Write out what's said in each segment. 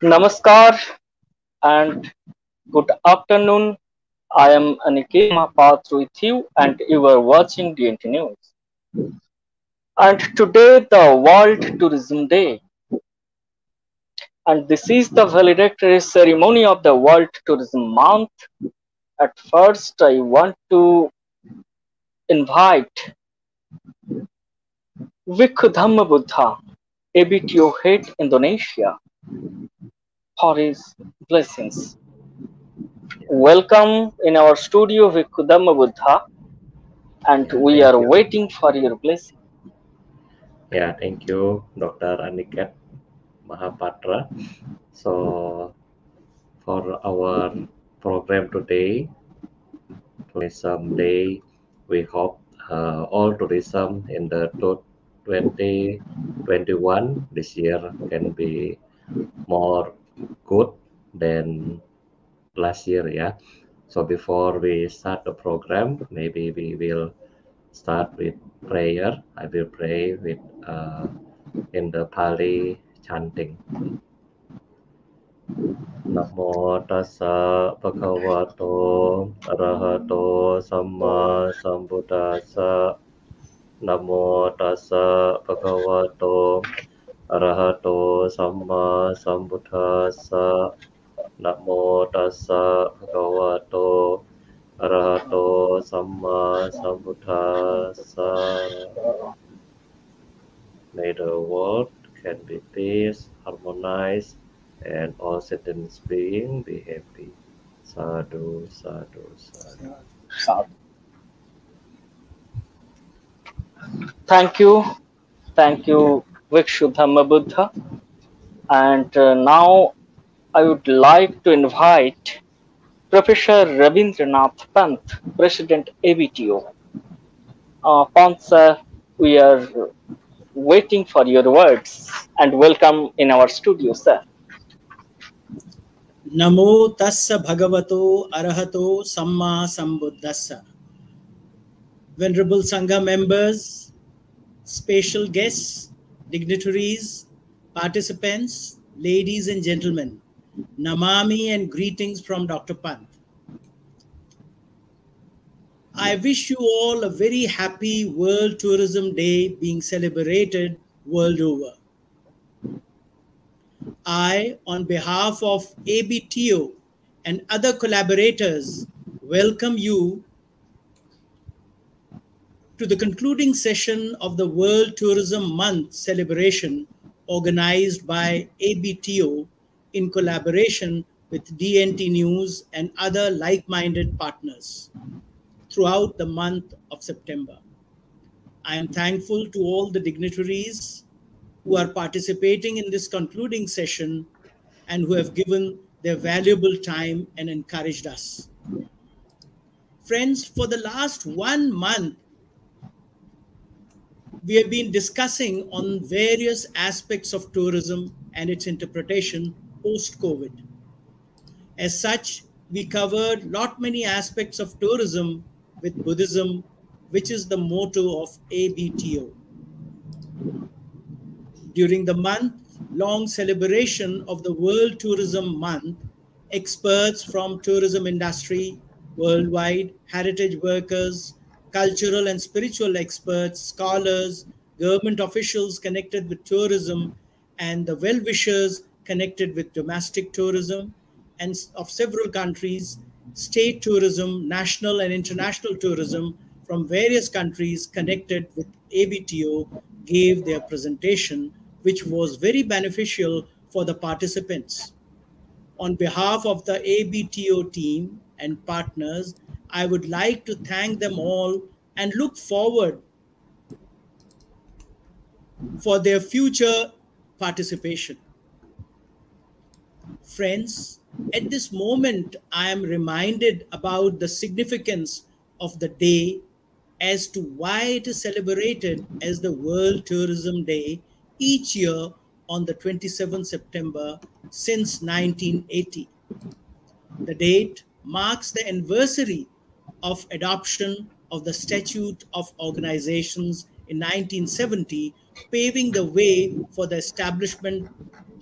Namaskar and good afternoon. I am Aniket Mahapath with you, and you are watching DNT News. And today, the World Tourism Day, and this is the valedictory ceremony of the World Tourism Month. At first, I want to invite Vikudhamma Buddha, ABTO head Indonesia, for his blessings. Welcome in our studio, Vikudhamma Buddha, and Yeah, we thank are you. waiting for your blessing. Yeah, thank you, Dr. Aniket Mahapatra. So, for our program today, Tourism Day, we hope all tourism in the 2021 this year can be more good than last year. Yeah. So, before we start the program, maybe we will start with prayer. I will pray with in the Pali chanting. Namo tassa bhagavato arahato samma sambuddhassa. Namo tassa bhagavato arahato samma sambuddhassa. Namo tassa bhagavato arahato samma sambuddhassa. May the world can be peace, harmonized, and all sentient beings be happy. Sadhu, sadhu, sadhu. Thank you, Vikshudhamma Buddha. And now I would like to invite Professor Rabindranath Pant, President ABTO. Pant sir, we are waiting for your words and welcome in our studio, sir. Namo tassa bhagavato arahato samma sambuddhassa. Venerable Sangha members, special guests, dignitaries, participants, ladies and gentlemen, Namami and greetings from Dr. Pant. I wish you all a very happy World Tourism Day being celebrated world over. I, on behalf of ABTO and other collaborators, welcome you to the concluding session of the World Tourism Month celebration organized by ABTO in collaboration with DNT News and other like-minded partners throughout the month of September. I am thankful to all the dignitaries who are participating in this concluding session and who have given their valuable time and encouraged us. Friends, for the last 1 month, we have been discussing on various aspects of tourism and its interpretation post-COVID. As such, we covered not many aspects of tourism with Buddhism, which is the motto of ABTO. During the month-long celebration of the World Tourism Month, experts from tourism industry worldwide, heritage workers, cultural and spiritual experts, scholars, government officials connected with tourism, and the well-wishers connected with domestic tourism and of several countries, state tourism, national and international tourism from various countries connected with ABTO gave their presentation, which was very beneficial for the participants. On behalf of the ABTO team and partners, I would like to thank them all and look forward for their future participation. Friends, at this moment, I am reminded about the significance of the day as to why it is celebrated as the World Tourism Day each year on the 27th September since 1980. The date marks the anniversary of adoption of the Statute of Organizations in 1970, paving the way for the establishment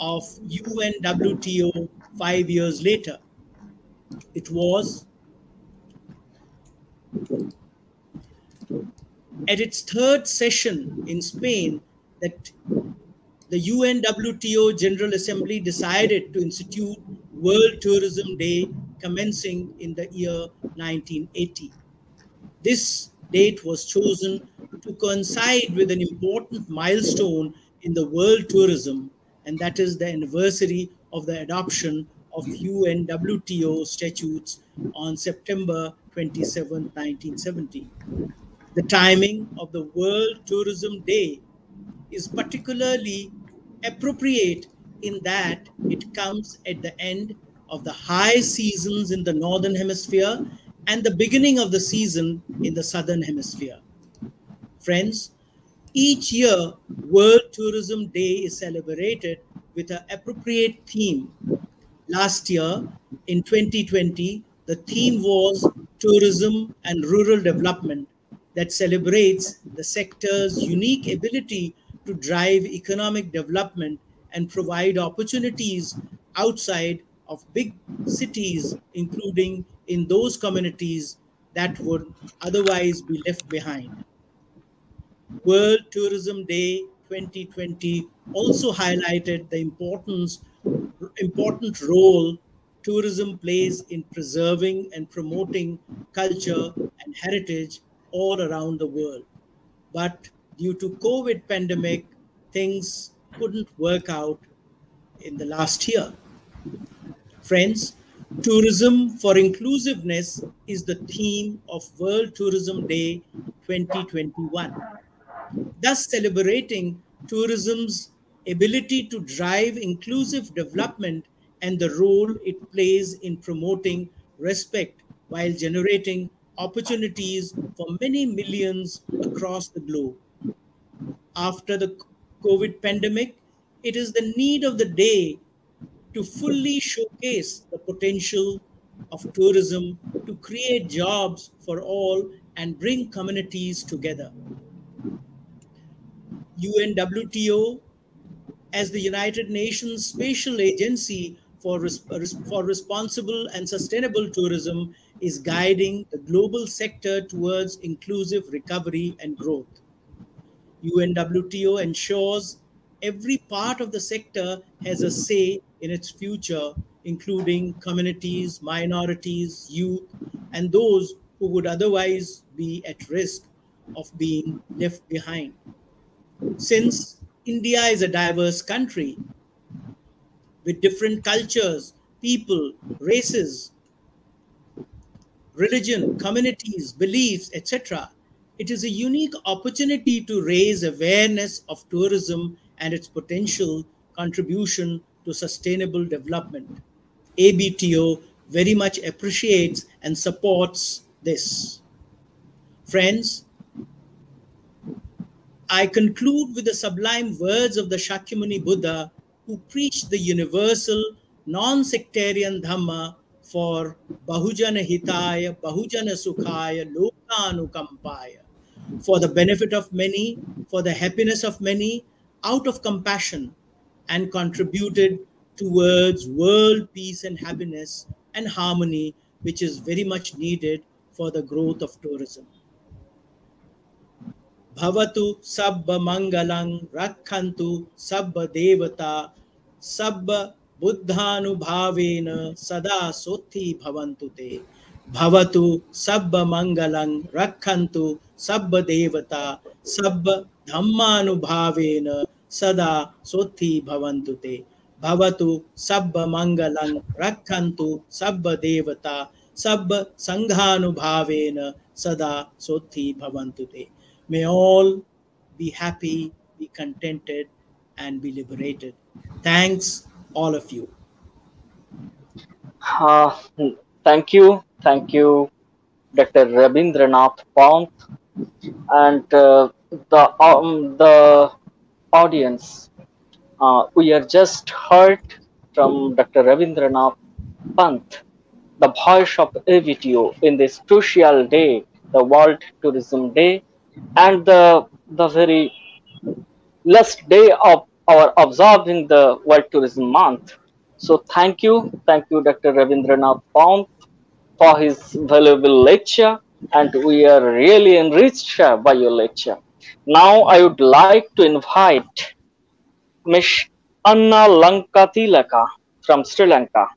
of UNWTO 5 years later. It was at its third session in Spain that the UNWTO General Assembly decided to institute World Tourism Day commencing in the year 1980. This date was chosen to coincide with an important milestone in the world tourism, and that is the anniversary of the adoption of UNWTO statutes on September 27, 1970. The timing of the World Tourism Day is particularly appropriate in that it comes at the end of the high seasons in the northern hemisphere and the beginning of the season in the southern hemisphere. Friends, each year World Tourism Day is celebrated with an appropriate theme. Last year, in 2020, the theme was Tourism and Rural Development, that celebrates the sector's unique ability to drive economic development and provide opportunities outside of big cities, including in those communities that would otherwise be left behind. World Tourism Day 2020 also highlighted the important role tourism plays in preserving and promoting culture and heritage all around the world. But due to COVID pandemic, things couldn't work out in the last year. Friends, tourism for inclusiveness is the theme of World Tourism Day 2021, thus celebrating tourism's ability to drive inclusive development and the role it plays in promoting respect while generating opportunities for many millions across the globe. After the COVID pandemic, it is the need of the day to fully showcase the potential of tourism to create jobs for all and bring communities together. UNWTO, as the United Nations Spatial Agency for Responsible and Sustainable Tourism, is guiding the global sector towards inclusive recovery and growth. UNWTO ensures every part of the sector has a say in its future, including communities, minorities, youth, and those who would otherwise be at risk of being left behind. Since India is a diverse country with different cultures, people, races, religion, communities, beliefs, etc., it is a unique opportunity to raise awareness of tourism and its potential contribution to sustainable development. ABTO very much appreciates and supports this. Friends, I conclude with the sublime words of the Shakyamuni Buddha, who preached the universal, non sectarian Dhamma for Bahujana Hitaya, Bahujana Sukhaya, Lokanukampaya, for the benefit of many, for the happiness of many, out of compassion, and contributed towards world peace and happiness and harmony, which is very much needed for the growth of tourism. भवतु सब मंगलं रक्षन्तु सब देवता सब बुद्धानुभावेन सदा सोत्थि भवन्तु ते भवतु सब मंगलं रक्षन्तु सब देवता सब धम्मानुभावेन सदा सोत्थि भवन्तु ते भवतु सब मंगलं रक्षन्तु सब देवता सब संघानुभावेन सदा सोत्थि भवन्तु ते. May all be happy, be contented, and be liberated. Thanks, all of you. Uh, thank you, Dr. Rabindranath Pant, and the audience. We are just heard from Dr. Rabindranath Pant, the voice of AVTO in this crucial day, the World Tourism Day, and the very last day of our observing the World Tourism Month. So thank you, Dr. Ravindranath Pant, for his valuable lecture, and we are really enriched by your lecture. Now I would like to invite Miss Anna Lankatilaka from Sri Lanka.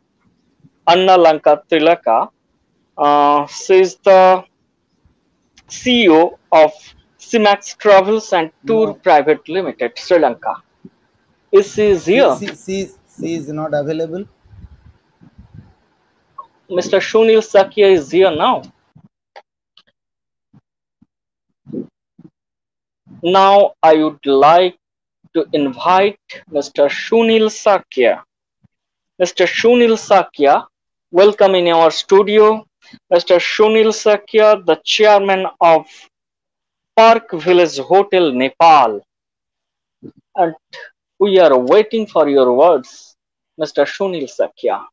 Anna Lankatilaka, she is the CEO of CMAX Travels and Tour No, Private Limited, Sri Lanka. Is she is here? she is not available. Mr. Shunil Sakia is here now. Now I would like to invite Mr. Shunil Sakia. Mr. Shunil Sakia, welcome in our studio. Mr. Shunil Sakia, the chairman of Park Village Hotel, Nepal. And we are waiting for your words, Mr. Shunil Sakia.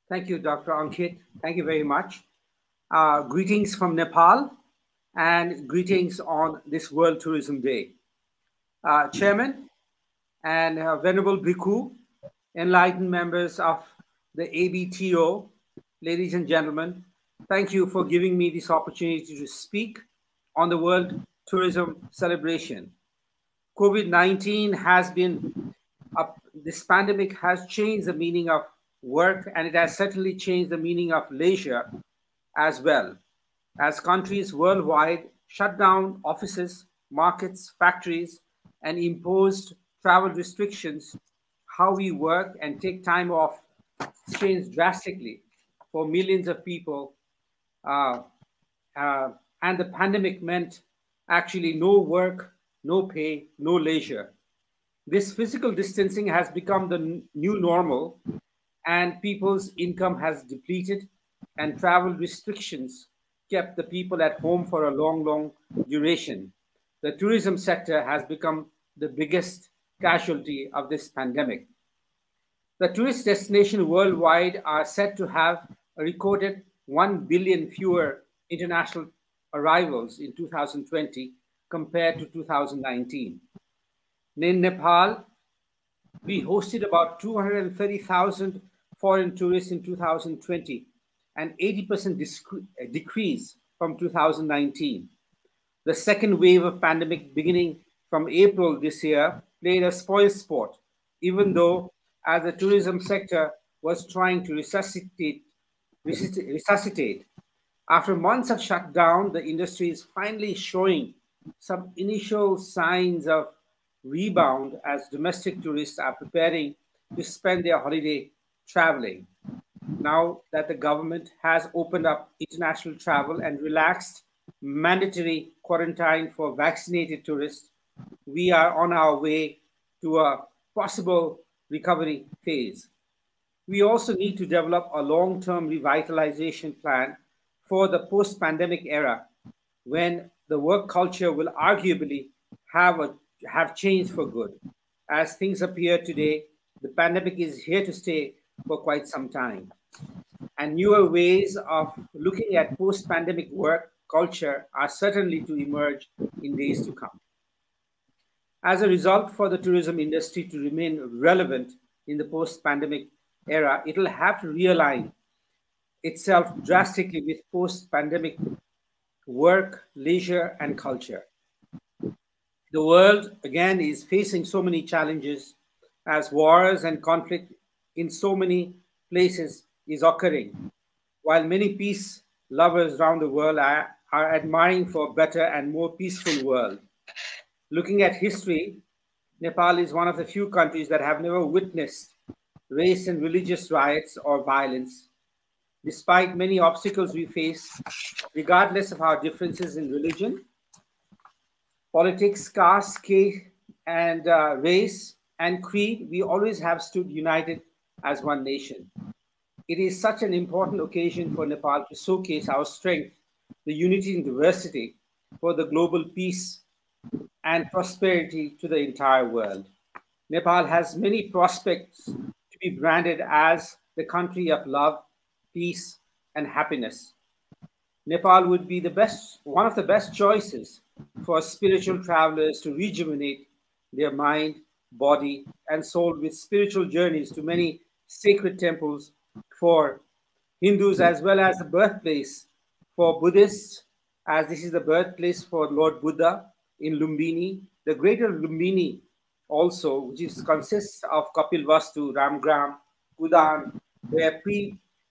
Thank you, Dr. Ankit. Thank you very much. Greetings from Nepal and greetings on this World Tourism Day. Chairman and Venerable Bhikkhu, enlightened members of the ABTO, ladies and gentlemen, thank you for giving me this opportunity to speak on the World Tourism Celebration. COVID-19 has been, this pandemic has changed the meaning of work, and it has certainly changed the meaning of leisure as well. As countries worldwide shut down offices, markets, factories, and imposed travel restrictions, how we work and take time off changed drastically for millions of people. Uh, and the pandemic meant actually no work, no pay, no leisure. This physical distancing has become the new normal, and people's income has depleted, and travel restrictions kept the people at home for a long duration. The tourism sector has become the biggest casualty of this pandemic. The tourist destinations worldwide are said to have recorded 1 billion fewer international arrivals in 2020 compared to 2019. In Nepal, we hosted about 230,000 foreign tourists in 2020, an 80% decrease from 2019. The second wave of pandemic beginning from April this year played a spoil sport, even though as the tourism sector was trying to resuscitate. After months of shutdown, the industry is finally showing some initial signs of rebound as domestic tourists are preparing to spend their holiday traveling. Now that the government has opened up international travel and relaxed mandatory quarantine for vaccinated tourists, we are on our way to a possible recovery phase. We also need to develop a long-term revitalization plan for the post-pandemic era when the work culture will arguably have changed for good. As things appear today, the pandemic is here to stay for quite some time. And newer ways of looking at post-pandemic work culture are certainly to emerge in days to come. As a result, for the tourism industry to remain relevant in the post-pandemic era, it will have to realign itself drastically with post-pandemic work, leisure, and culture. The world, again, is facing so many challenges as wars and conflict in so many places is occurring, while many peace lovers around the world are admiring for a better and more peaceful world. Looking at history, Nepal is one of the few countries that have never witnessed race and religious riots or violence. Despite many obstacles we face, regardless of our differences in religion, politics, caste, and race and creed, we always have stood united as one nation. It is such an important occasion for Nepal to showcase our strength, the unity and diversity for the global peace and prosperity to the entire world. Nepal has many prospects to be branded as the country of love, peace, and happiness. Nepal would be one of the best choices for spiritual travelers to rejuvenate their mind body, and soul with spiritual journeys to many sacred temples for Hindus, as well as a birthplace for Buddhists, as this is the birthplace for Lord Buddha in Lumbini. The greater Lumbini also, which consists of Kapilvastu, Ramgram, Kudan, where,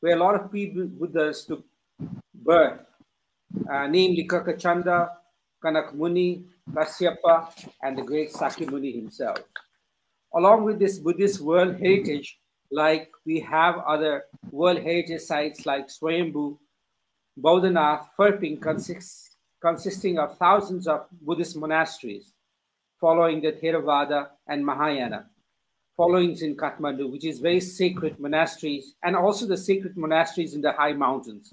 where a lot of pre-Buddhas took birth, namely Kakachanda, Kanak Muni, Kasyapa, and the great Sakyamuni himself. Along with this Buddhist world heritage, like we have other world heritage sites like Swayambhu, Bodhanath, Phirping, consisting of thousands of Buddhist monasteries, following the Theravada and Mahayana, followings in Kathmandu, which is very sacred monasteries, and also the sacred monasteries in the high mountains,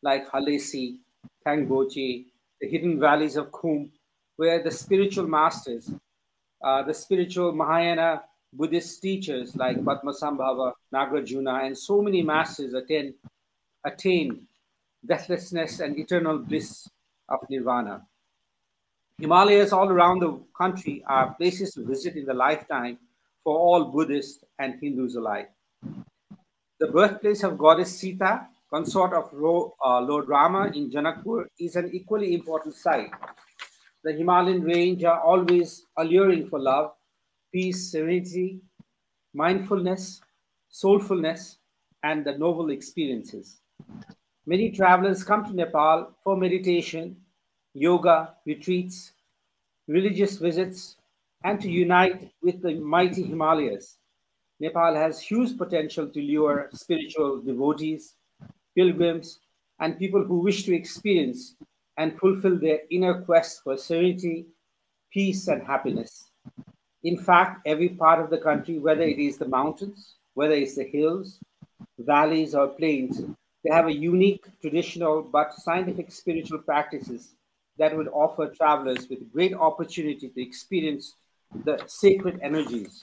like Halesi, Thangboche, the hidden valleys of Khum, where the spiritual masters, the spiritual Mahayana Buddhist teachers like Padmasambhava, Nagarjuna, and so many masters attained deathlessness and eternal bliss of nirvana. Himalayas all around the country are places to visit in the lifetime for all Buddhists and Hindus alike. The birthplace of goddess Sita, consort of Lord Rama in Janakpur, is an equally important site. The Himalayan range are always alluring for love, peace, serenity, mindfulness, soulfulness, and the noble experiences. Many travelers come to Nepal for meditation, yoga, retreats, religious visits, and to unite with the mighty Himalayas. Nepal has huge potential to lure spiritual devotees, pilgrims, and people who wish to experience and fulfill their inner quest for serenity, peace, and happiness. In fact, every part of the country, whether it is the mountains, whether it's the hills, valleys, or plains, they have a unique, traditional, but scientific spiritual practices that would offer travelers with great opportunity to experience the sacred energies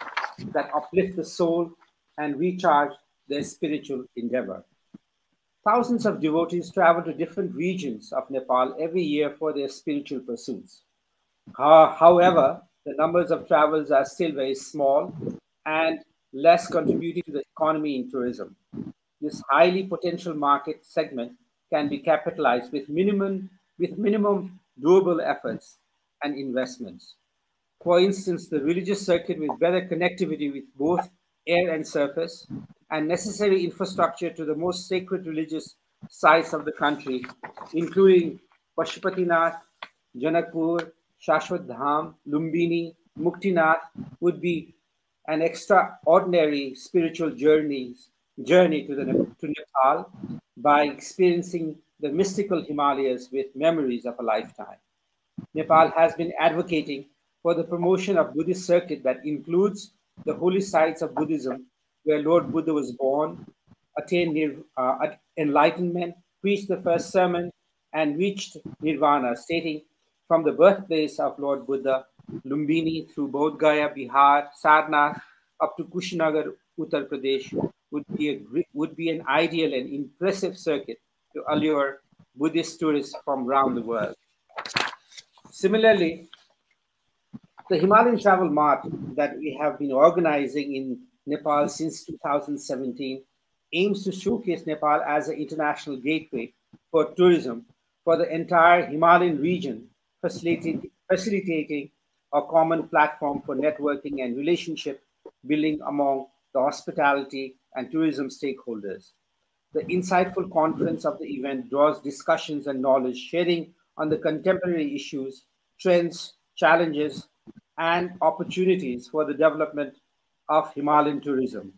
that uplift the soul and recharge their spiritual endeavor. Thousands of devotees travel to different regions of Nepal every year for their spiritual pursuits. However, the numbers of travelers are still very small and less contributing to the economy in tourism. This highly potential market segment can be capitalized with minimum doable efforts and investments. For instance, the religious circuit with better connectivity with both air and surface, and necessary infrastructure to the most sacred religious sites of the country, including Pashupatinath, Janakpur, Shashwat Dham, Lumbini, Muktinath, would be an extraordinary spiritual journey to Nepal by experiencing the mystical Himalayas with memories of a lifetime. Nepal has been advocating for the promotion of Buddhist circuit that includes the holy sites of Buddhism, where Lord Buddha was born, attained enlightenment, preached the first sermon, and reached nirvana, stating from the birthplace of Lord Buddha, Lumbini, through Bodh Gaya, Bihar, Sarnath, up to Kushinagar, Uttar Pradesh, would be an ideal and impressive circuit to allure Buddhist tourists from around the world. Similarly, the Himalayan Travel Mart that we have been organizing in Nepal since 2017 aims to showcase Nepal as an international gateway for tourism for the entire Himalayan region, facilitating a common platform for networking and relationship building among the hospitality and tourism stakeholders. The insightful conference of the event draws discussions and knowledge sharing on the contemporary issues, trends, challenges, and opportunities for the development of Himalayan tourism.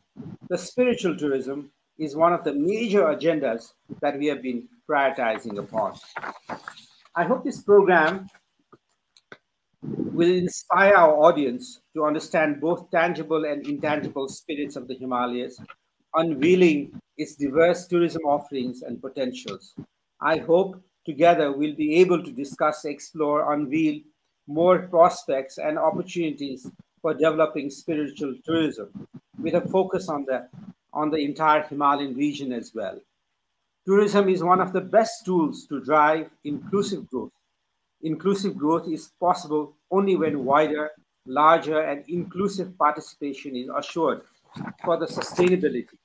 The spiritual tourism is one of the major agendas that we have been prioritizing upon. I hope this program will inspire our audience to understand both tangible and intangible spirits of the Himalayas, unveiling its diverse tourism offerings and potentials. I hope together we'll be able to discuss, explore, unveil more prospects and opportunities for developing spiritual tourism, with a focus on the entire Himalayan region as well. Tourism is one of the best tools to drive inclusive growth. Inclusive growth is possible only when wider, larger, and inclusive participation is assured for the sustainability.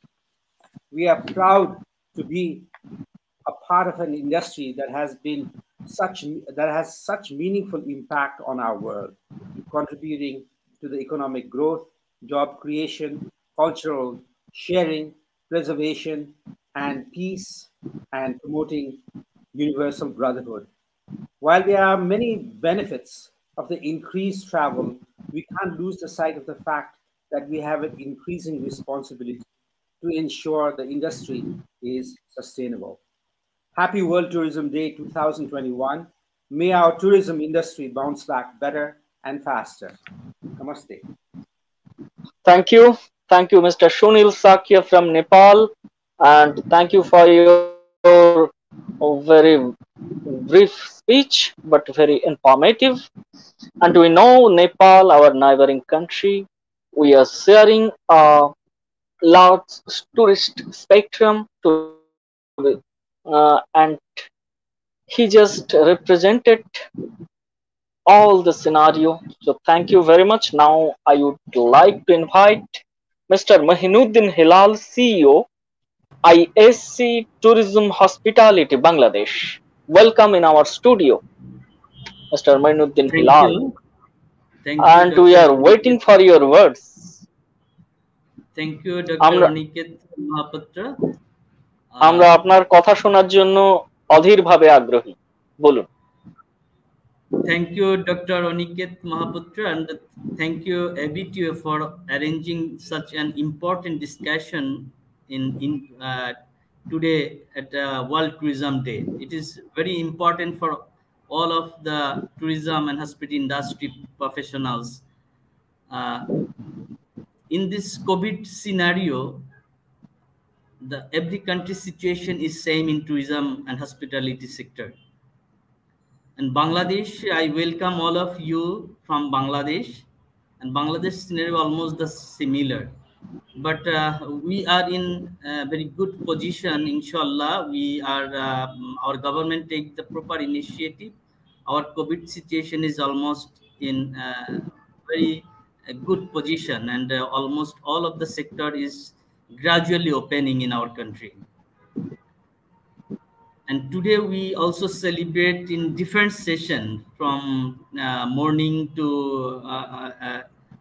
We are proud to be a part of an industry that has such meaningful impact on our world, contributing to the economic growth, job creation, cultural sharing, preservation, and peace, and promoting universal brotherhood. While there are many benefits of the increased travel, we can't lose the sight of the fact that we have an increasing responsibility to ensure the industry is sustainable. Happy World Tourism Day 2021. May our tourism industry bounce back better and faster. Namaste. Thank you. Thank you, Mr. Shunil Sakya from Nepal. And thank you for your very brief speech, but very informative. And we know Nepal, our neighboring country, we are sharing a large tourist spectrum to be, and he just represented all the scenario. So thank you very much. Now I would like to invite Mr. Mahinuddin Hilal, CEO, ISC Tourism Hospitality Bangladesh. Welcome in our studio, Mr. Mahinuddin Thank Hilal. you. Thank you, And we Dr. are waiting Oniket. for your words. Thank you, Dr. আমরা Oniket Mahapatra. আমরা আপনার কথা শোনার জন্য অধীরভাবে আগ্রহী। বলুন। Thank you, Dr. Oniket Mahaputra, and thank you, ABTO, for arranging such an important discussion in today at World Tourism Day. It is very important for all of the tourism and hospitality industry professionals. In this COVID scenario, the every country's situation is same in tourism and hospitality sector. And Bangladesh, I welcome all of you from Bangladesh. And Bangladesh scenario almost the similar, but we are in a very good position. Inshallah, we are our government take the proper initiative. Our COVID situation is almost in very good position, and almost all of the sector is gradually opening in our country. And today we also celebrate in different session from morning to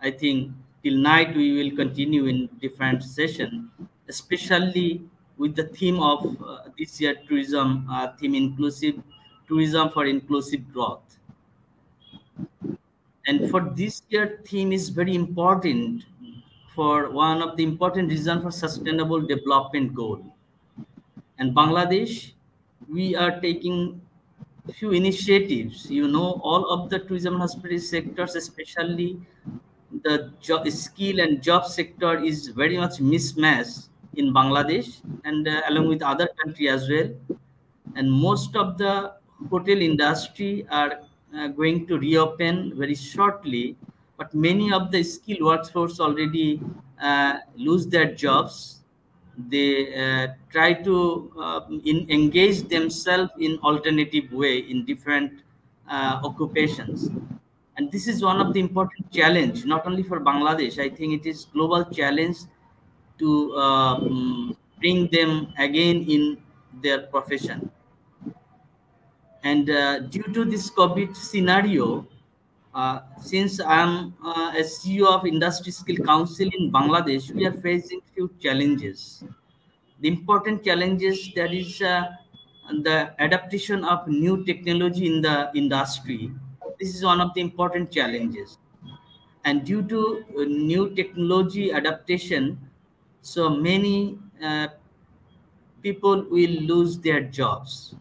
I think till night. We will continue in different session, especially with the theme of this year tourism theme, inclusive tourism for inclusive growth. And for this year theme is very important for one of the important reason for sustainable development goal. And Bangladesh, we are taking few initiatives. You know, all of the tourism and hospitality sectors, especially the skill and job sector, is very much mismatched in Bangladesh and along with other country as well. And most of the hotel industry are going to reopen very shortly, but many of the skilled workforce already lose their jobs. They try to engage themselves in alternative way in different occupations, and this is one of the important challenge not only for Bangladesh. I think it is global challenge to bring them again in their profession. And due to this COVID scenario, since I'm a CEO of Industry Skill Council in Bangladesh, we are facing few challenges. The important challenges, that is the adaptation of new technology in the industry. This is one of the important challenges. And due to new technology adaptation, so many people will lose their jobs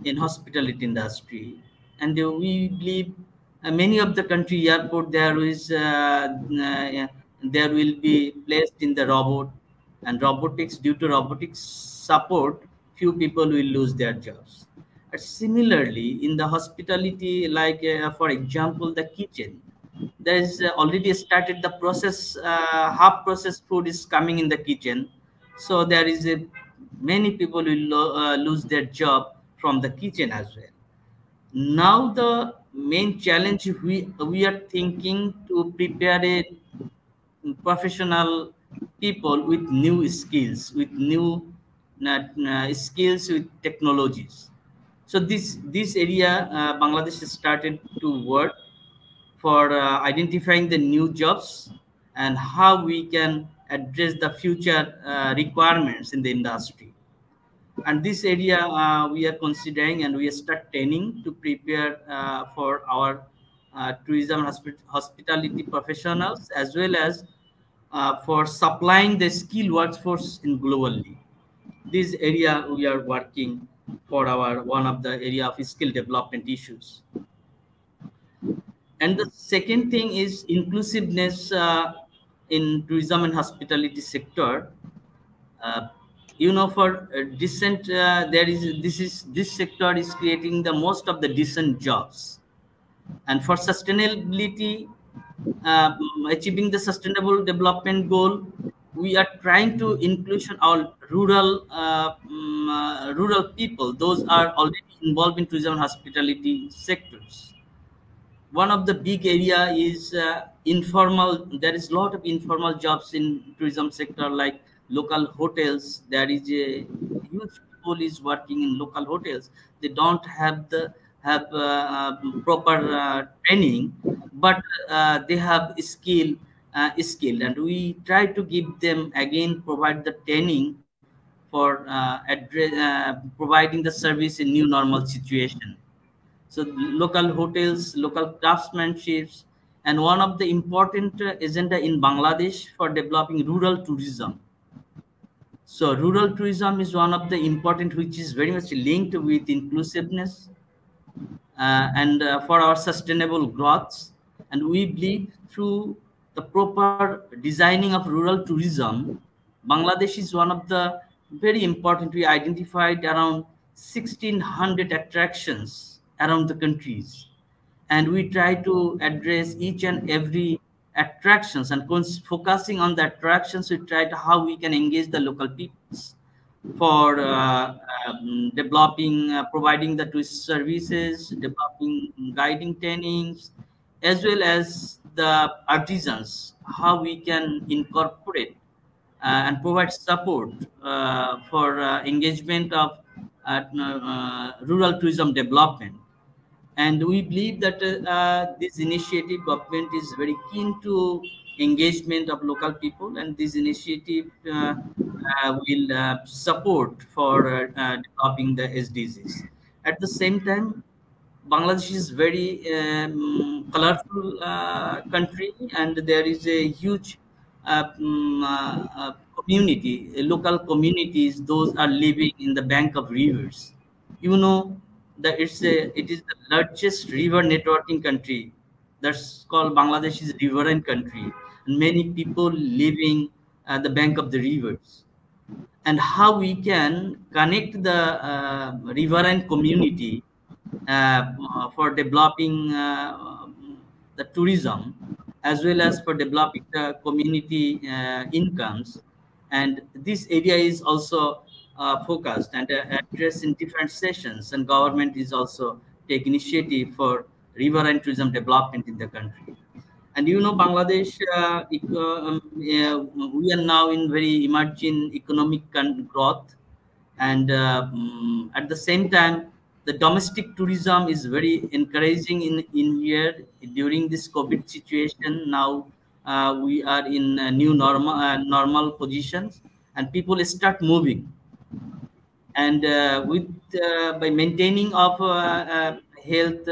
in hospitality industry. And we believe many of the country airport there will be placed in the robot, and robotics, due to robotics support, few people will lose their jobs. Similarly, in the hospitality, like for example the kitchen, there is already started the process, half processed food is coming in the kitchen, so there is a many people will lose their job from the kitchen as well. Now the main challenge we are thinking to prepare a professional people with new skills, with new skills, with technologies. So this area, Bangladesh has started to work for identifying the new jobs and how we can address the future requirements in the industry. And this area we are considering, and we start training to prepare for our tourism hospitality professionals, as well as for supplying the skilled workforce in globally. This area we are working for our one of the area of skill development issues. And the second thing is inclusiveness in tourism and hospitality sector. uh, for decent, this sector is creating the most of the decent jobs. And for sustainability, achieving the sustainable development goal, we are trying to inclusion all rural people, those are already involved in tourism and hospitality sectors. One of the big area is informal. There is a lot of informal jobs in tourism sector, like local hotels. There is a huge people is working in local hotels. They don't have the have proper training, but they have skill, and we try to give them again, provide the training for providing the service in new normal situation. So local hotels, local craftsmanships, and one of the important agenda in Bangladesh for developing rural tourism. So rural tourism is one of the important, which is very much linked with inclusiveness and for our sustainable growth. And we believe through the proper designing of rural tourism, Bangladesh is one of the very important. We identified around 1,600 attractions around the countries, and we try to address each and every attractions, and focusing on the attractions, we try to how we can engage the local peoples for developing, providing the twist services, developing guiding trainings, as well as the artisans, how we can incorporate and provide support for engagement of rural tourism development. And we believe that this initiative government is very keen to engagement of local people, and this initiative will support for developing the SDGs. At the same time, Bangladesh is very colorful country, and there is a huge community, local communities. Those are living in the bank of rivers. You know that it is the largest river networking country. That's called Bangladesh is riverine country, and many people living at the bank of the rivers. And how we can connect the riverine community for developing the tourism, as well as for developing the community incomes. And this area is also focused and addressed in different sessions, and government is also take initiative for riverine tourism development in the country. And Bangladesh, yeah, we are now in very emerging economic growth, and at the same time, the domestic tourism is very encouraging in here during this COVID situation. Now we are in new normal positions, and people start moving, and with by maintaining of health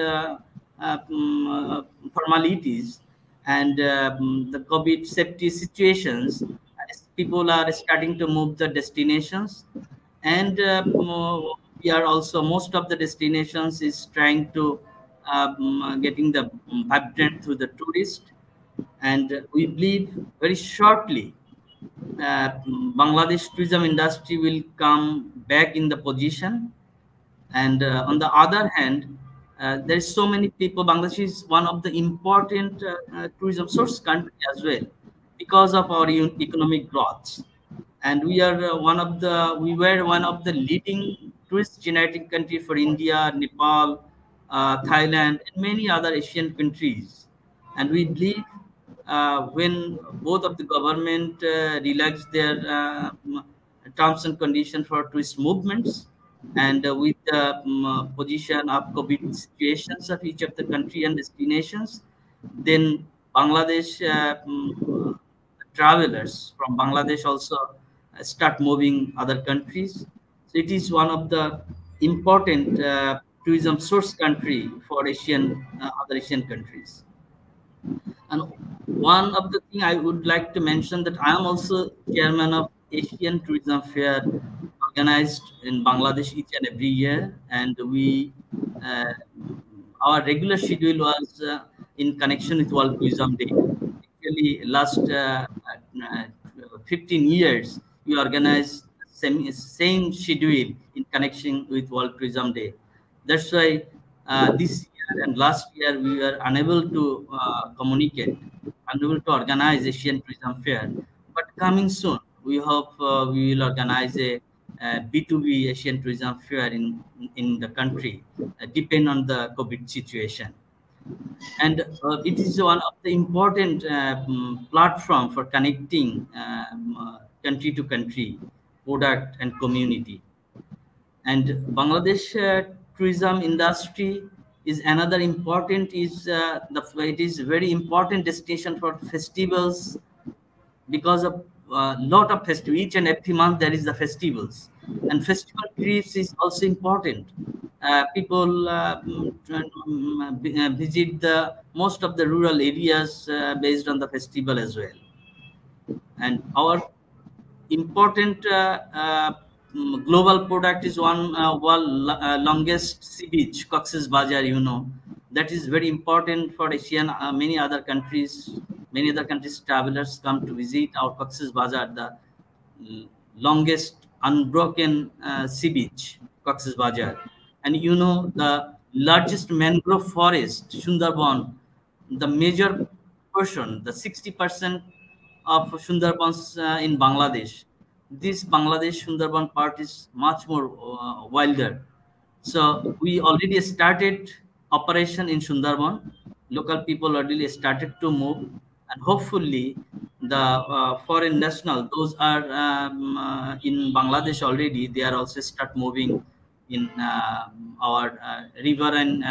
formalities and the COVID safety situations, as people are starting to move the destinations. And we are also, most of the destinations is trying to getting the vibrant through the tourist. And we believe very shortly Bangladesh tourism industry will come back in the position. And on the other hand, there is so many people. Bangladesh is one of the important tourism source country as well, because of our economic growth. And we were one of the leading tourist generating country for India, Nepal, Thailand, and many other Asian countries. And we believe when both of the government relax their terms and conditions for tourist movements, and with the position of COVID situations of each of the country and destinations, then Bangladesh travelers from Bangladesh also start moving other countries. So it is one of the important tourism source country for Asian other Asian countries. And one of the thing I would like to mention that I am also chairman of Asian Tourism Fair organized in Bangladesh each and every year, and we uh, our regular schedule was in connection with World Tourism Day. Actually, last 15 years we organized same schedule in connection with World Tourism Day. That's why this year and last year we were unable to communicate, unable to organize Asian Tourism Fair. But coming soon, we hope we will organize a B2B Asian Tourism Fair in the country, depend on the COVID situation. And it is one of the important platform for connecting country to country, product and community. And Bangladesh tourism industry is another important is it is very important destination for festivals because of lot of festival. Each and every month there is the festivals, and festival trips is also important. People visit the most of the rural areas based on the festival as well. And our important global product is one longest sea beach, Cox's Bazar, that is very important for Asian, many other countries travelers come to visit our Cox's Bazar, the longest unbroken sea beach, Cox's Bazar. And the largest mangrove forest, Sundarban, the major portion, the 60% of Sundarbans in Bangladesh. This Bangladesh Sundarban part is much more wilder. So we already started operation in Sundarban. Local people already started to move, and hopefully the foreign national, those are in Bangladesh already. They are also start moving in our river and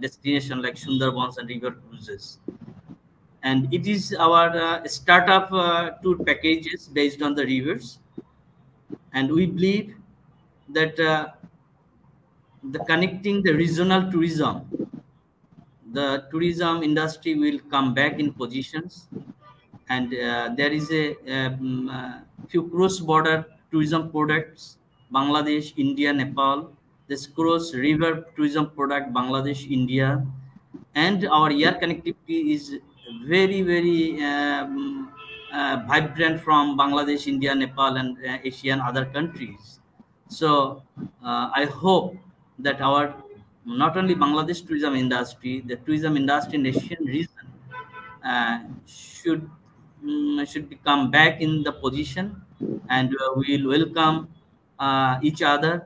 destination like Sundarbans and river cruises. And it is our startup tour packages based on the rivers. And we believe that the connecting the regional tourism, the tourism industry will come back in positions. And there is a few cross-border tourism products, Bangladesh, India, Nepal. This cross-river tourism product, Bangladesh, India, and our air connectivity is very, very vibrant from Bangladesh, India, Nepal, and Asian other countries. So I hope that our not only Bangladesh tourism industry, the tourism industry in Asian region should should become back in the position, and we will welcome each other,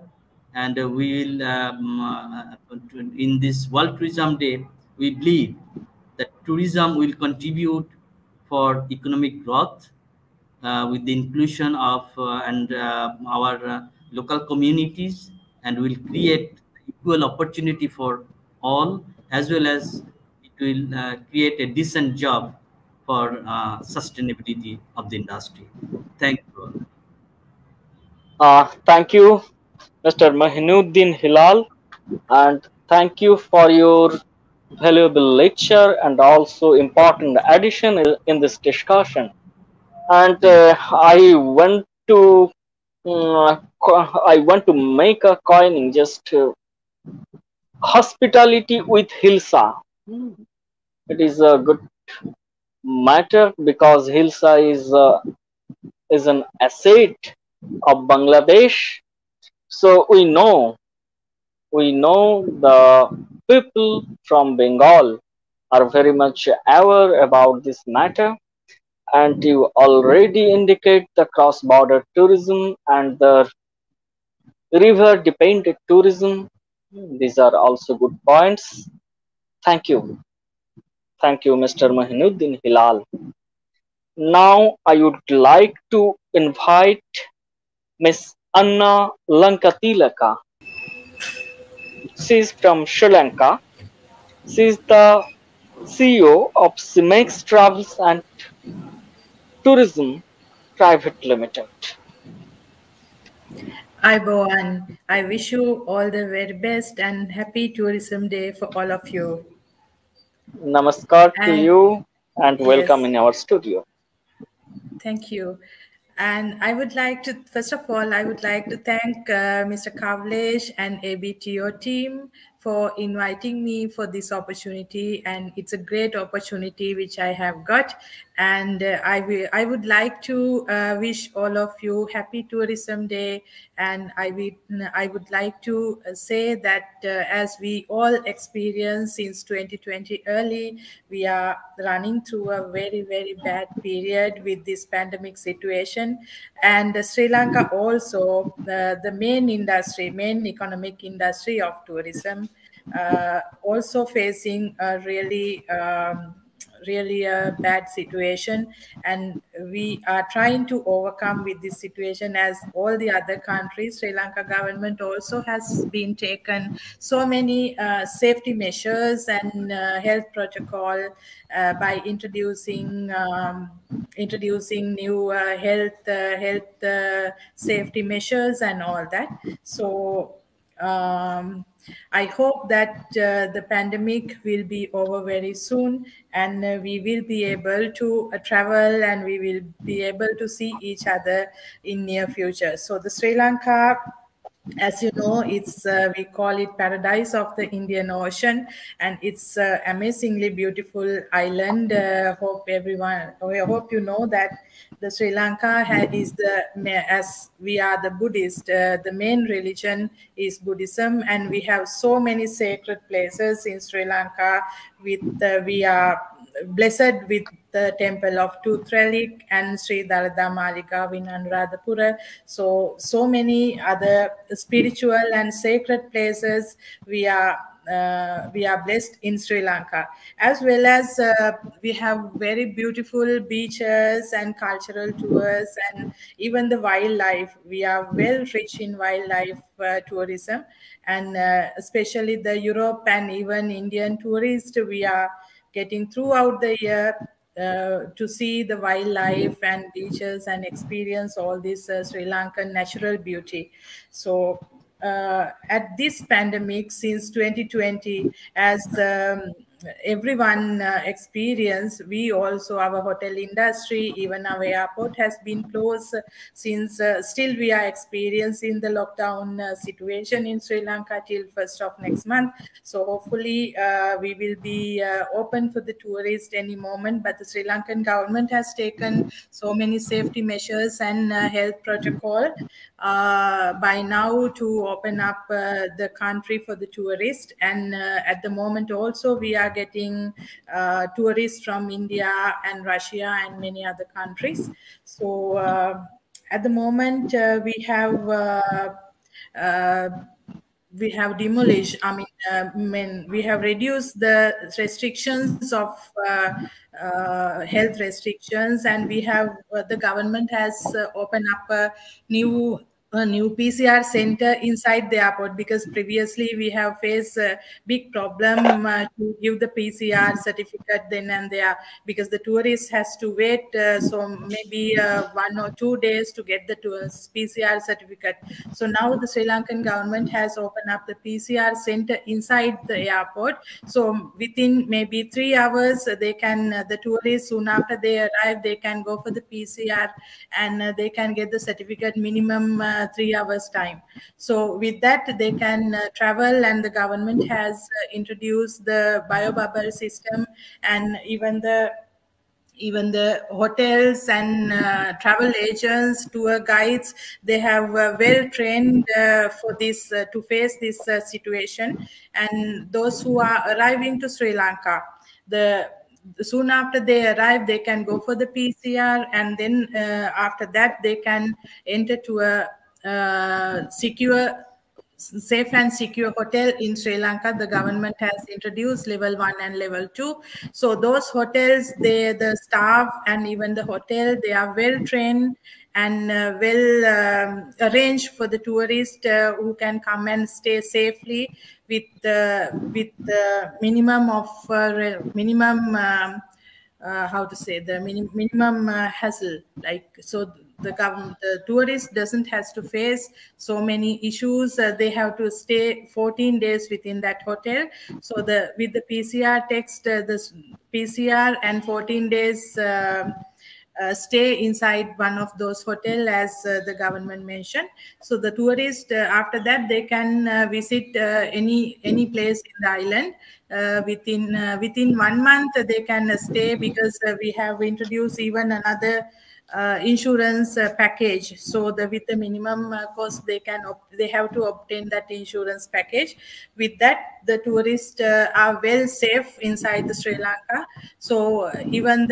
and we will in this World Tourism Day we believe that tourism will contribute for economic growth with the inclusion of and our local communities, and will create equal opportunity for all, as well as it will create a decent job for sustainability of the industry. Thank you all. Thank you, Mr. Mahinuddin Hilal, and thank you for your valuable lecture and also important addition in this discussion. And Thank I want to make a coining just hospitality with Hilsa. It is a good matter because Hilsa is an asset of Bangladesh. So we know the people from Bengal are very much aware about this matter, and you already indicate the cross-border tourism and the river-dependent tourism. These are also good points. Thank you. Thank you, Mr. Mahinuddin Hilal. Now I would like to invite Miss Anna Lankatilaka. She is from Sri Lanka. She is the CEO of Cimex Travels and Tourism Private Limited. Hi, Boan. I wish you all the very best and happy Tourism Day for all of you. Namaskar to And you and welcome yes, in our studio. thank you. And I would like to, first of all, I would like to thank Mr. Kavlesh and ABTO team for inviting me for this opportunity. And it's a great opportunity which I have got. And I would like to wish all of you happy Tourism Day. And I would like to say that as we all experience since 2020 early, we are running through a very, very bad period with this pandemic situation. And Sri Lanka also, the main economic industry of tourism, also facing a really a bad situation, and we are trying to overcome with this situation as all the other countries. Sri Lanka government also has been taken so many safety measures and health protocol by introducing new health safety measures and all that. So um, I hope that the pandemic will be over very soon, and we will be able to travel, and we will be able to see each other in near future. So the Sri Lanka, as you know, it's we call it paradise of the Indian Ocean, and it's amazingly beautiful island. I hope you know that the Sri Lanka is as we are the Buddhist, the main religion is Buddhism, and we have so many sacred places in Sri Lanka. We are blessed with the temple of Tutrelik and Sri Dalada Maligav in Anuradhapura. So many other spiritual and sacred places we are blessed in Sri Lanka, as well as we have very beautiful beaches and cultural tours, and even the wildlife. We are well rich in wildlife tourism, and especially the Europe and even Indian tourists we are getting throughout the year to see the wildlife and beaches and experience all this Sri Lankan natural beauty. So at this pandemic since 2020, as everyone experienced, we also, our hotel industry, even our airport has been closed since still we are experiencing the lockdown situation in Sri Lanka till 1st of next month. So hopefully we will be open for the tourists any moment, but the Sri Lankan government has taken so many safety measures and health protocol by now to open up the country for the tourists. And at the moment also we are getting tourists from India and Russia and many other countries. So at the moment uh, we have demolished, we have reduced the restrictions of health restrictions, and we have the government has opened up a new PCR center inside the airport, because previously we have faced a big problem to give the PCR certificate then and there, because the tourist has to wait so maybe 1 or 2 days to get the PCR certificate. So now the Sri Lankan government has opened up the PCR center inside the airport. So within maybe 3 hours, they can the tourists, soon after they arrive, they can go for the PCR, and they can get the certificate minimum 3 hours time. So with that, they can travel, and the government has introduced the biobubble system, and even the hotels and travel agents, tour guides, they have well trained for this to face this situation. And those who are arriving to Sri Lanka, the soon after they arrive, they can go for the PCR, and then after that they can enter to a secure safe and secure hotel in Sri Lanka. The government has introduced level 1 and level 2. So those hotels, the staff and even the hotel, they are well trained and well arranged for the tourists who can come and stay safely with the minimum of minimum how to say, the minimum hassle. Like, so the tourist doesn't has to face so many issues. They have to stay 14 days within that hotel. So the with the PCR text, this PCR and 14 days stay inside one of those hotel, as the government mentioned. So the tourist after that, they can visit any place in the island within 1 month. They can stay, because we have introduced even another insurance package. So with the minimum cost, they have to obtain that insurance package. With that, the tourists are well safe inside the Sri Lanka. So even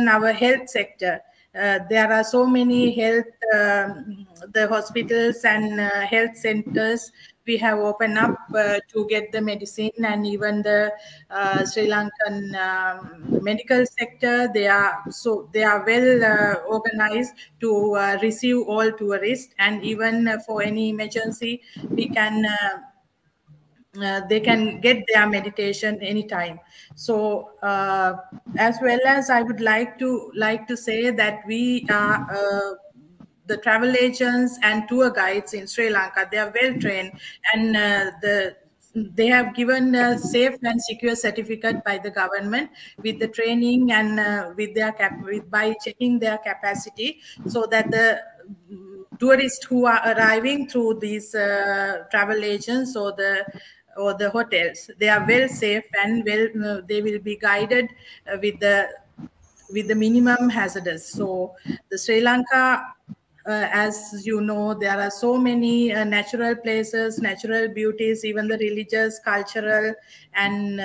our health sector, there are so many the hospitals and health centers we have opened up to get the medicine. And even the Sri Lankan medical sector, they are well organized to receive all tourists. And even for any emergency, we can they can get their meditation anytime. So as well as I would like to say that we are the travel agents and tour guides in Sri Lanka, they are well trained, and they have given a safe and secure certificate by the government with the training and by checking their capacity, so that the tourists who are arriving through these travel agents or the hotels, they are well safe and they will be guided with the minimum hazardous. So the Sri Lanka, as you know, there are so many natural places, natural beauties, even the religious, cultural, and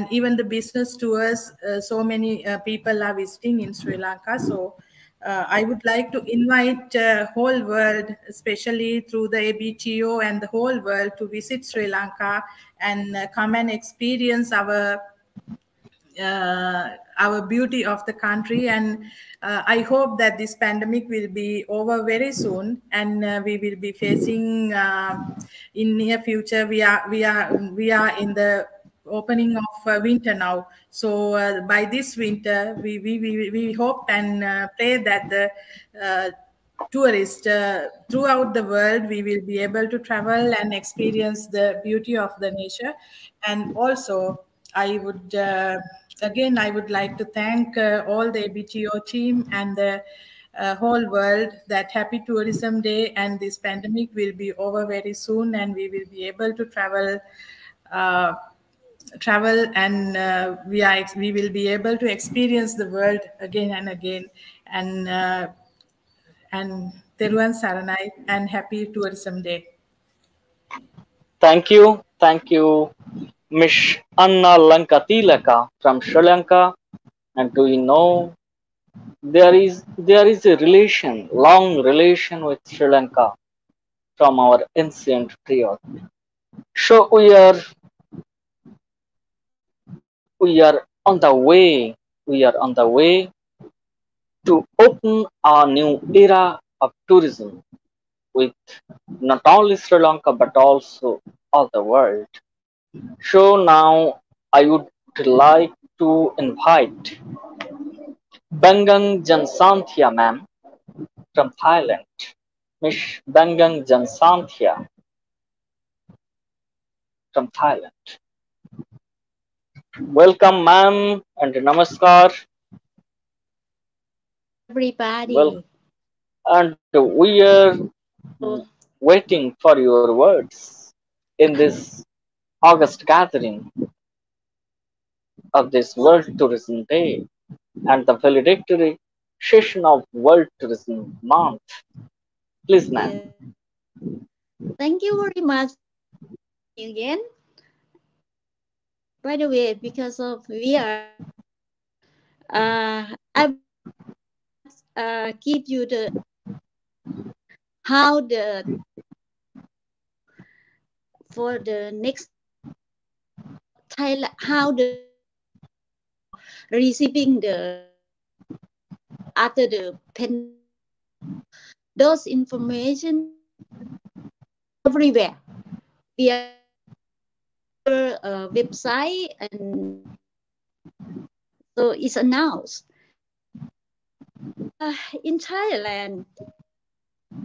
even the business tours. So many people are visiting in Sri Lanka. So I would like to invite whole world, especially through the ABTO and the whole world, to visit Sri Lanka and come and experience our beauty of the country. And I hope that this pandemic will be over very soon, and we will be facing in near future. We are in the opening of winter now. So by this winter, we hope and pray that the tourists throughout the world, we will be able to travel and experience the beauty of the nature. And also, I would again, I would like to thank all the ABTO team and the whole world, that happy tourism day, and this pandemic will be over very soon, and we will be able to uh, travel, and we will be able to experience the world again and again. And Teruan Saranai, and happy tourism day. Thank you, Miss Anna Lankatilaka from Sri Lanka. And do you know there is a long relation with Sri Lanka from our ancient period. So we are on the way. We are on the way to open a new era of tourism with not only Sri Lanka but also all the world. So now I would like to invite Bangang Jansanthia ma'am from Thailand. Miss Bangang Jansanthia from Thailand. Welcome ma'am and namaskar. Well, Everybody. and we are waiting for your words in this August gathering of this World Tourism Day and the valedictory session of World Tourism Month. Please, ma'am. Yeah. Thank you very much again. By the way, because of we are here, I would like to give you the how the for the next Thailand, how the receiving the after the pandemic. Those information everywhere. We are website, and so it's announced in Thailand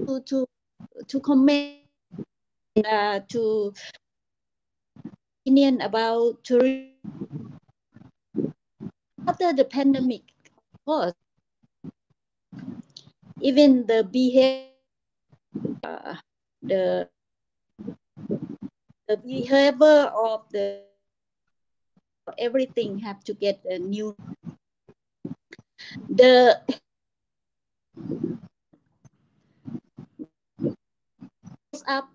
to to comment to opinion about tourism after the pandemic. Of course, even the behavior, the the behavior of the everything have to get a new. The up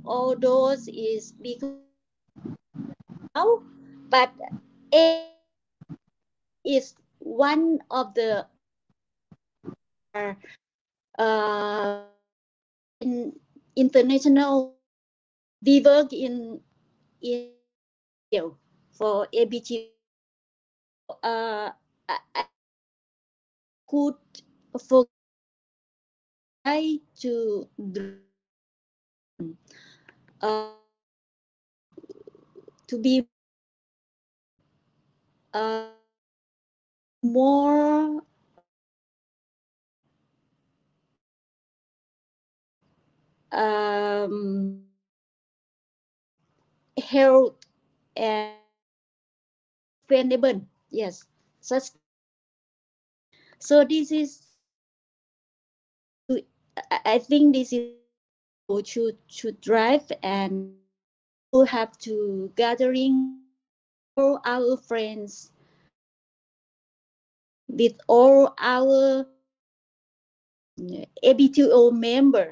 all those is because now, but it is one of the uh, in international. We work in for ABT. I could for to uh, to be uh, more um, health and sustainable. Yes, such. So this is. I think this is should drive, and we have to gathering all our friends with all our ABTO member,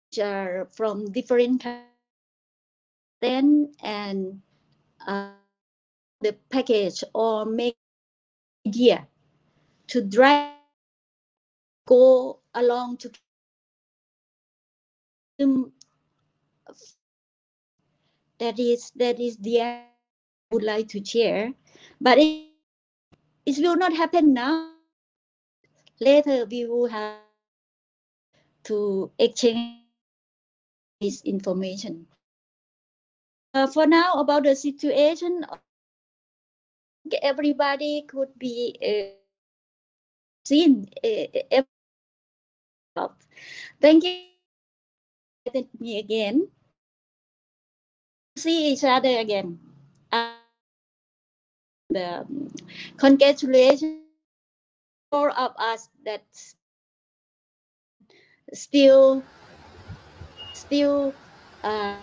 which are from different countries, and the package or make idea to drive go along to that is the I would like to share, but it will not happen now. Later we will have to exchange this information. For now, about the situation, everybody could be seen. Thank you for inviting me again. See each other again. The congratulations all of us that still still uh,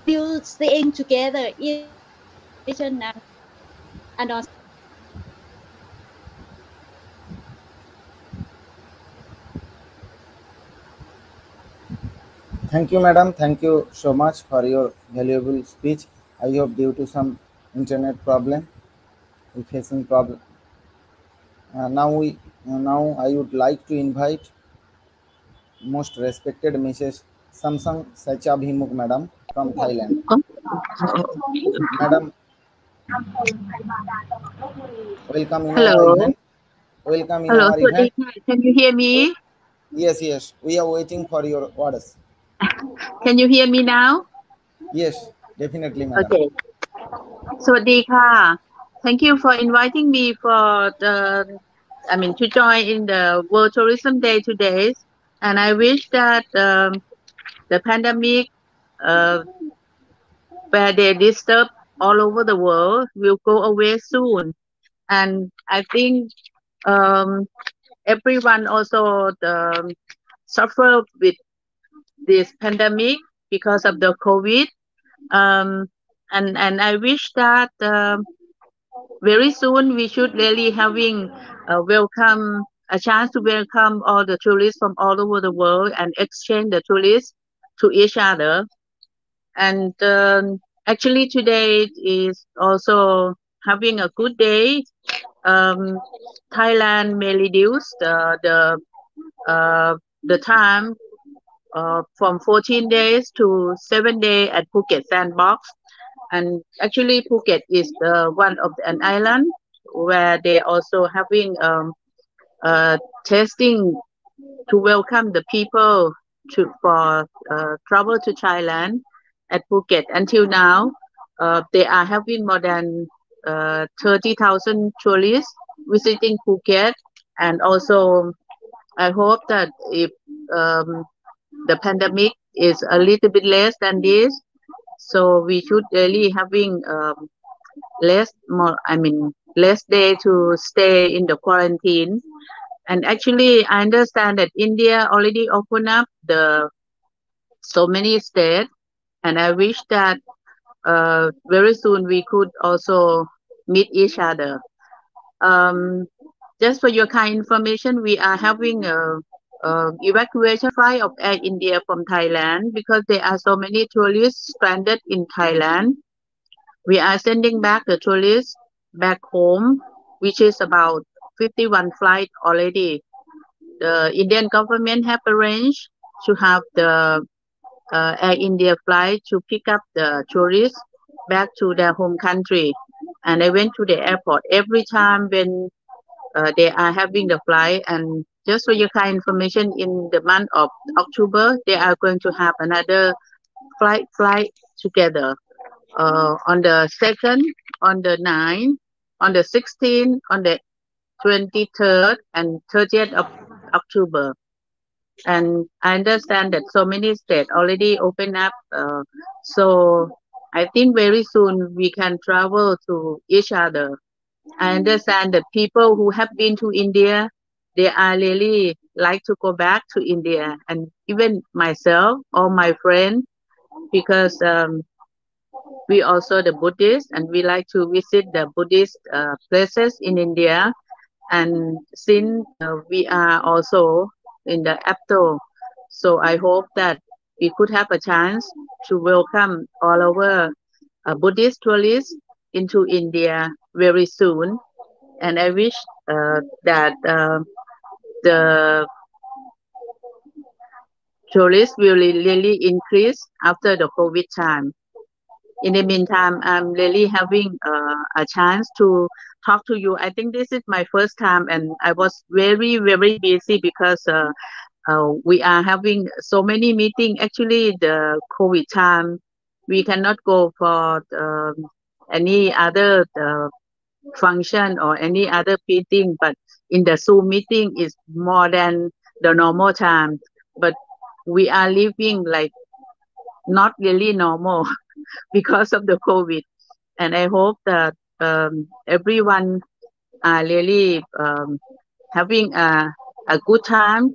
still staying together in and also. Thank you, madam. Thank you so much for your valuable speech. I hope due to some internet problem, we facing problem. Now I would like to invite most respected Mrs. Samsung Sachabhimuk madam from Thailand. Madam, welcome in our Hello. event. Welcome in Hello, our event. Can you hear me? Yes, yes. We are waiting for your orders. Can you hear me now? Yes, definitely, madam. Okay. สวัสดีค่ะ Thank you for inviting me to join in the World Tourism Day today. And I wish that the pandemic, uh, where they disturb all over the world, will go away soon. And I think um, everyone also suffer with this pandemic because of the COVID. Um, and I wish that very soon we should really having a chance to welcome all the tourists from all over the world and exchange the tourists to each other. And actually today is also having a good day. Um, Thailand may reduce uh, the time from 14 days to 7 days at Phuket Sandbox. And actually, Phuket is one of an island where they also having testing to welcome the people for travel to Thailand at Phuket. Until now, they are having more than 30,000 tourists visiting Phuket. And also, I hope that if um, the pandemic is a little bit less than this, so we should really having less day to stay in the quarantine. And actually, I understand that India already opened up the so many states, and I wish that very soon we could also meet each other. Um, just for your kind information, we are having a evacuation flight of Air India from Thailand because there are so many tourists stranded in Thailand. We are sending back the tourists back home, which is about 51 flights already. The Indian government have arranged to have the Air India flight to pick up the tourists back to their home country. And I went to the airport every time when they are having the flight. And just for your kind information, in the month of October, they are going to have another flight together on the 2nd, on the 9th, on the 16th, on the 23rd, and 30th of October. And I understand that so many states already open up. So I think very soon we can travel to each other. I understand that people who have been to India, they are really like to go back to India, and even myself or my friend, because we also the Buddhist, and we like to visit the Buddhist places in India. And since we are also in the APTO, so I hope that we could have a chance to welcome all our Buddhist tourists into India very soon. And I wish that the tourists will really increase after the COVID time. In the meantime, I'm really having a chance to talk to you. I think this is my first time, and I was very, very busy because we are having so many meetings. Actually, the COVID time, we cannot go for any other function or any other meeting, but in the Zoom meeting is more than the normal time. But we are living like not really normal because of the COVID. And I hope that everyone are really having a good time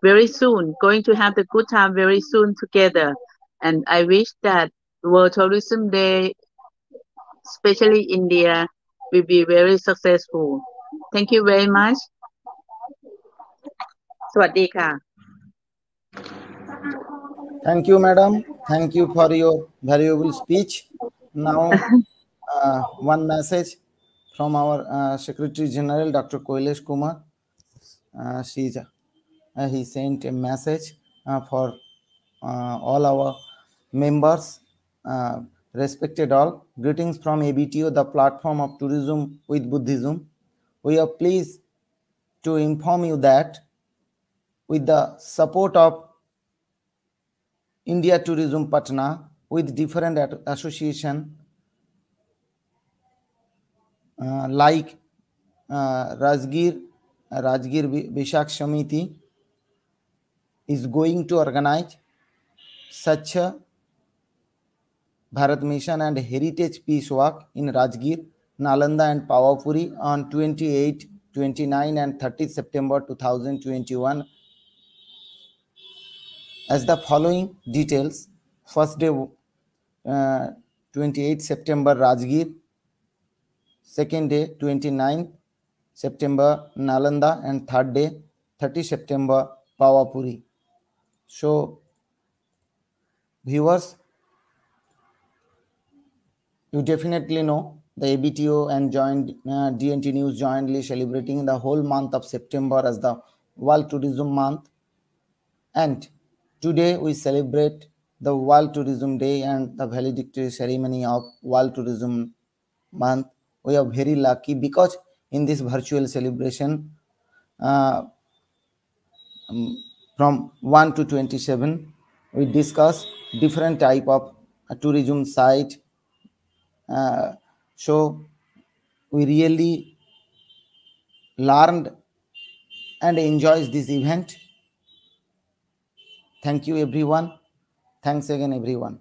very soon, going to have the good time very soon together. And I wish that World Tourism Day, especially India, will be very successful. Thank you very much. สวัสดีค่ะ Thank you, madam. Thank you for your valuable speech. Now, one message from our Secretary General, Dr. Koilesh Kumar. He sent a message for all our members. Respected all, greetings from ABTO, the platform of tourism with Buddhism. We are pleased to inform you that with the support of India Tourism Patna with different association like Rajgir Vishak Shamiti is going to organize such a Bharat Mission and Heritage Peace Walk in Rajgir, Nalanda and Pawapuri on 28, 29 and 30 September 2021 as the following details. First day 28 September Rajgir, second day 29 September Nalanda, and third day 30 September Pawapuri. So viewers, you definitely know the ABTO and DNT News jointly celebrating the whole month of September as the World Tourism Month. And Today we celebrate the World Tourism Day and the valedictory ceremony of World Tourism Month. We are very lucky because in this virtual celebration, uh, from 1 to 27, we discuss different type of tourism site. So we really learned and enjoys this event. Thank you everyone. Thanks again everyone.